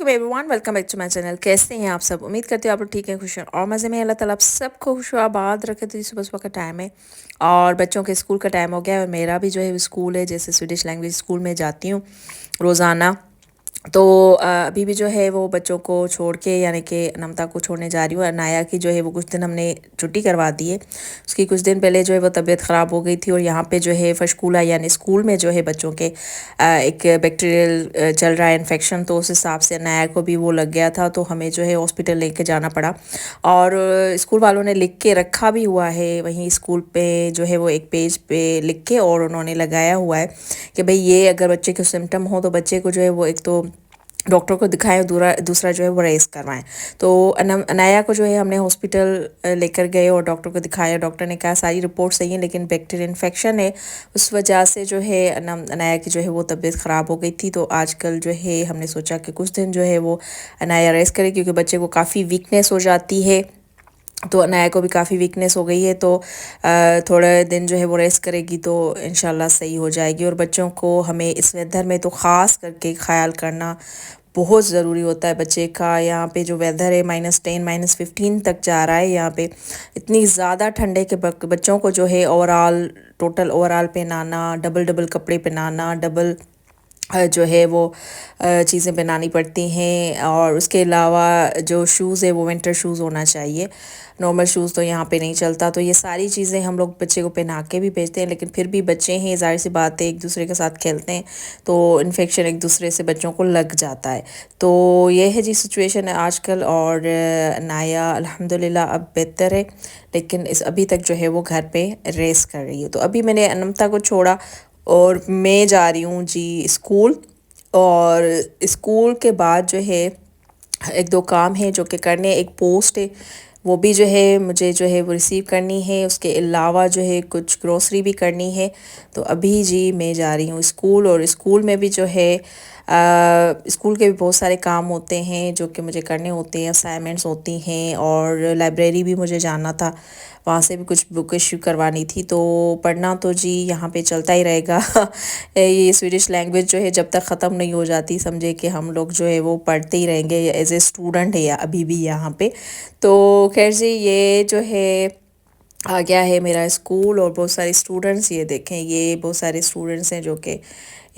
वालेकुम everyone, welcome back to my channel. कैसे हैं आप सब? उम्मीद करती हूँ आप लोग ठीक हैं, खुश हैं और मज़े में। अल्लाह ताला आप सबको खुश आबाद रखे। तो सुबह सुबह का टाइम है और बच्चों के स्कूल का टाइम हो गया है और मेरा भी जो है स्कूल है, जैसे स्वीडिश लैंग्वेज स्कूल में जाती हूँ रोज़ाना। तो अभी भी जो है वो बच्चों को छोड़ के, यानी कि नमता को छोड़ने जा रही हूँ। अनाया की जो है वो कुछ दिन हमने छुट्टी करवा दी है। उसकी कुछ दिन पहले जो है वो तबीयत ख़राब हो गई थी और यहाँ पे जो है फशकूला यानी स्कूल में जो है बच्चों के एक बैक्टीरियल चल रहा है इन्फेक्शन, तो उस हिसाब से अनाया को भी वो लग गया था, तो हमें जो है हॉस्पिटल लेके जाना पड़ा। और स्कूल वालों ने लिख के रखा भी हुआ है वहीं स्कूल पे, जो है वो एक पेज पे लिख के और उन्होंने लगाया हुआ है कि भाई ये अगर बच्चे को सिम्टम हो तो बच्चे को जो है वो एक तो डॉक्टर को दिखाएं, दूसरा जो है वो रेस करवाएं। तो अनाया को जो है हमने हॉस्पिटल लेकर गए और डॉक्टर को दिखाया। डॉक्टर ने कहा सारी रिपोर्ट सही है लेकिन बैक्टीरियल इन्फेक्शन है, उस वजह से जो है अनाया की जो है वो तबीयत ख़राब हो गई थी। तो आजकल जो है हमने सोचा कि कुछ दिन जो है वो अनाया रेस्ट करे, क्योंकि बच्चे को काफ़ी वीकनेस हो जाती है। तो अनाया को भी काफ़ी वीकनेस हो गई है, तो थोड़े दिन जो है वो रेस्ट करेगी तो इंशाल्लाह सही हो जाएगी। और बच्चों को हमें इस वेदर में तो ख़ास करके ख्याल करना बहुत ज़रूरी होता है बच्चे का। यहाँ पे जो वेदर है -10 -15 तक जा रहा है यहाँ पे। इतनी ज़्यादा ठंडे के बच्चों को जो है टोटल ओवरऑल पहनाना, डबल डबल कपड़े पहनाना, डबल जो है वो चीज़ें बनानी पड़ती हैं। और उसके अलावा जो शूज़ है वो विंटर शूज़ होना चाहिए, नॉर्मल शूज़ तो यहाँ पे नहीं चलता। तो ये सारी चीज़ें हम लोग बच्चे को पहना के भी भेजते हैं, लेकिन फिर भी बच्चे हैं, ज़ाहिर सी बात है, एक दूसरे के साथ खेलते हैं तो इन्फेक्शन एक दूसरे से बच्चों को लग जाता है। तो ये है जी सिचुएशन है आजकल। और नाया अल्हम्दुलिल्लाह अब बेहतर है, लेकिन इस अभी तक जो है वो घर पे रेस्ट कर रही है। तो अभी मैंने अनमता को छोड़ा और मैं जा रही हूँ जी स्कूल। और स्कूल के बाद जो है एक दो काम है जो कि करने, एक पोस्ट है वो भी जो है मुझे जो है वो रिसीव करनी है। उसके अलावा जो है कुछ ग्रोसरी भी करनी है। तो अभी जी मैं जा रही हूँ स्कूल। और स्कूल में भी जो है स्कूल के भी बहुत सारे काम होते हैं जो कि मुझे करने होते हैं, असाइनमेंट्स होती हैं। और लाइब्रेरी भी मुझे जाना था, वहाँ से भी कुछ बुक इशू करवानी थी। तो पढ़ना तो जी यहाँ पे चलता ही रहेगा ये स्वीडिश लैंग्वेज जो है जब तक ख़त्म नहीं हो जाती, समझे कि हम लोग जो है वो पढ़ते ही रहेंगे एज ए स्टूडेंट है या अभी भी यहाँ पे। तो खैर जी ये जो है आ गया है मेरा स्कूल और बहुत सारे स्टूडेंट्स, ये देखें ये बहुत सारे स्टूडेंट्स हैं जो कि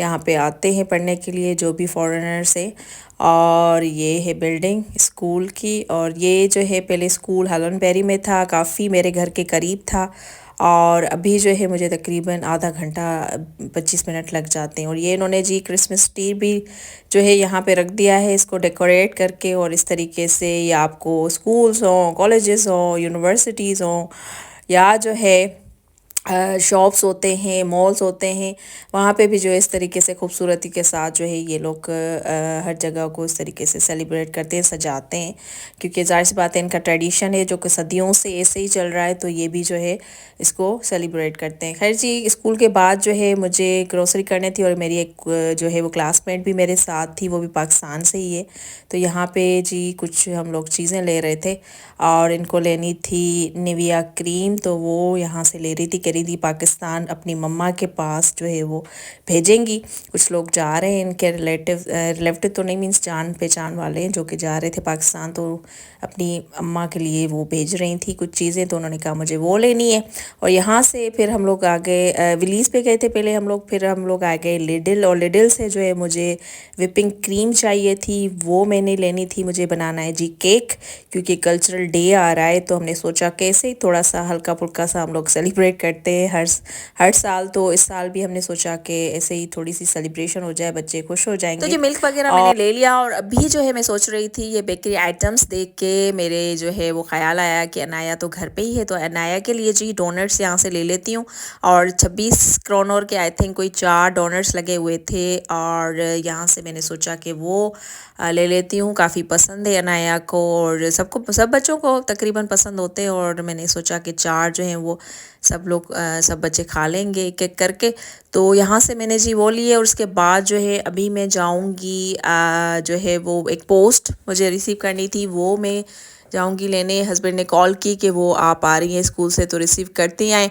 यहाँ पे आते हैं पढ़ने के लिए, जो भी फॉरेनर्स हैं। और ये है बिल्डिंग स्कूल की। और ये जो है पहले स्कूल हलन में था, काफ़ी मेरे घर के करीब था। और अभी जो है मुझे तकरीबन आधा घंटा 25 मिनट लग जाते हैं। और ये इन्होंने जी क्रिसमस ट्री भी जो है यहाँ पे रख दिया है, इसको डेकोरेट करके। और इस तरीके से ये आपको स्कूल्स हों, कॉलेजेस हों, यूनिवर्सिटीज़ हों, या जो है शॉप्स होते हैं, मॉल्स होते हैं, वहाँ पे भी जो है इस तरीके से खूबसूरती के साथ जो है ये लोग हर जगह को इस तरीके से सेलिब्रेट करते हैं, सजाते हैं। क्योंकि ज़ाहिर सी बात है इनका ट्रेडिशन है जो कि सदियों से ऐसे ही चल रहा है, तो ये भी जो है इसको सेलिब्रेट करते हैं। खैर जी स्कूल के बाद जो है मुझे ग्रोसरी करनी थी और मेरी एक जो है वो क्लासमेट भी मेरे साथ थी, वो भी पाकिस्तान से ही है। तो यहाँ पे जी कुछ हम लोग चीज़ें ले रहे थे और इनको लेनी थी निविया क्रीम, तो वो यहाँ से ले रही थी, कह रही थी पाकिस्तान अपनी मम्मा के पास जो है वो भेजेंगी। कुछ लोग जा रहे हैं इनके रिलेटिव तो नहीं, मीन्स जान पहचान वाले हैं जो कि जा रहे थे पाकिस्तान, तो अपनी अम्मा के लिए वो भेज रही थी कुछ चीज़ें, तो उन्होंने कहा मुझे वो लेनी है। और यहाँ से फिर हम लोग आ गए विलीज़ पे गए थे पहले हम लोग, फिर हम लोग आ गए लिडिल। और लिडिल से जो है मुझे विपिंग क्रीम चाहिए थी, वो मैंने लेनी थी। मुझे बनाना है जी केक, क्योंकि कल्चरल डे आ रहा है, तो हमने सोचा कैसे थोड़ा सा हल्का फुल्का सा हम लोग सेलिब्रेट करते हैं हर साल। तो इस साल भी हमने सोचा कि ऐसे ही थोड़ी सी सेलिब्रेशन हो जाए, बच्चे खुश हो जाएंगे। तो जी मिल्क वगैरह मैंने ले लिया और अभी जो है मैं सोच रही थी ये बेकरी आइटम्स देख के मेरे जो है वो ख्याल आया कि अनाया तो घर पे ही है, तो अनाया के लिए जी डोनट्स यहाँ से ले लेती हूँ। और 26 क्रोनर के आई थिंक कोई 4 डोनट्स लगे हुए थे और यहाँ से मैंने सोचा कि वो ले लेती हूँ। काफ़ी पसंद है अनाया को और सब बच्चों को तकरीबन पसंद होते हैं, और मैंने सोचा कि 4 जो हैं वो सब बच्चे खा लेंगे एक एक करके। तो यहाँ से मैंने जी वो लिए और उसके बाद जो है अभी मैं जाऊँगी जो है वो एक पोस्ट मुझे रिसीव करनी थी, वो मैं जाऊँगी लेने। हस्बैंड ने कॉल की कि वो आप आ रही हैं स्कूल से तो रिसीव करती आएँ,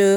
to